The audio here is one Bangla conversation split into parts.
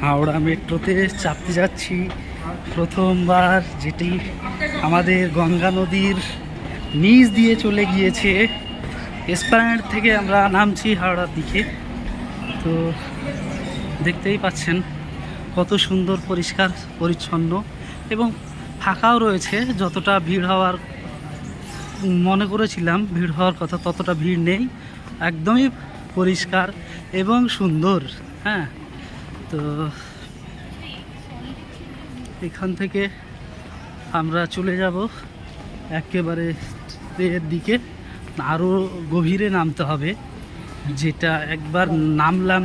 হাওড়া মেট্রোতে চাপতে যাচ্ছি প্রথমবার, যেটি আমাদের গঙ্গা নদীর নিচ দিয়ে চলে গিয়েছে। এসপ্ল্যানেড থেকে আমরা নামছি হাওড়ার দিকে। তো দেখতেই পাচ্ছেন কত সুন্দর, পরিষ্কার পরিচ্ছন্ন এবং ফাঁকাও রয়েছে। যতটা ভিড় হওয়ার মনে করেছিলাম ভিড় হওয়ার কথা, ততটা ভিড় নেই, একদমই পরিষ্কার এবং সুন্দর। হ্যাঁ, তো এখান থেকে আমরা চলে যাব একেবারে এর দিকে, আরও গভীরে নামতে হবে। যেটা একবার নামলাম,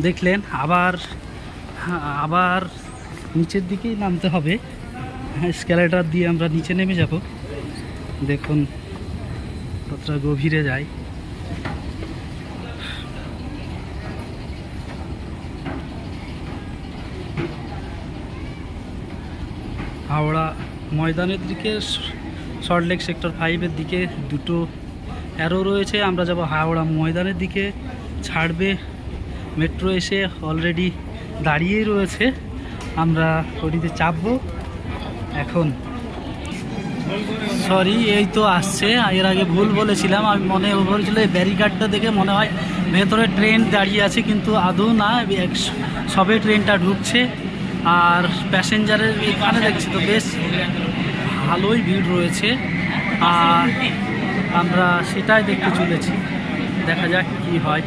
দেখলেন আবার নিচের দিকেই নামতে হবে। স্ক্যালেটার দিয়ে আমরা নিচে নেমে যাব। দেখুন কতটা গভীরে যায়। হাওড়া ময়দানের দিকে, সল্টলেক সেক্টর 5-এর দিকে দুটো অ্যারো রয়েছে। আমরা যাব হাওড়া ময়দানের দিকে। ছাড়বে মেট্রো, এসে অলরেডি দাঁড়িয়েই রয়েছে। আমরা ওটিতে চাপবো এখন। সরি, এই তো আসছে। এর আগে ভুল বলেছিলাম, আমি মনে করেছিল এই ব্যারিকাডটা দেখে মনে হয় ভেতরে ট্রেন দাঁড়িয়ে আছে, কিন্তু আদৌ না, সবে ট্রেনটা ঢুকছে। আর প্যাসেঞ্জারের এখানে দেখছি তো বেশ ভালোই ভিড় রয়েছে, আর আমরা সেটাই দেখতে চলেছি। দেখা যাক কি হয়।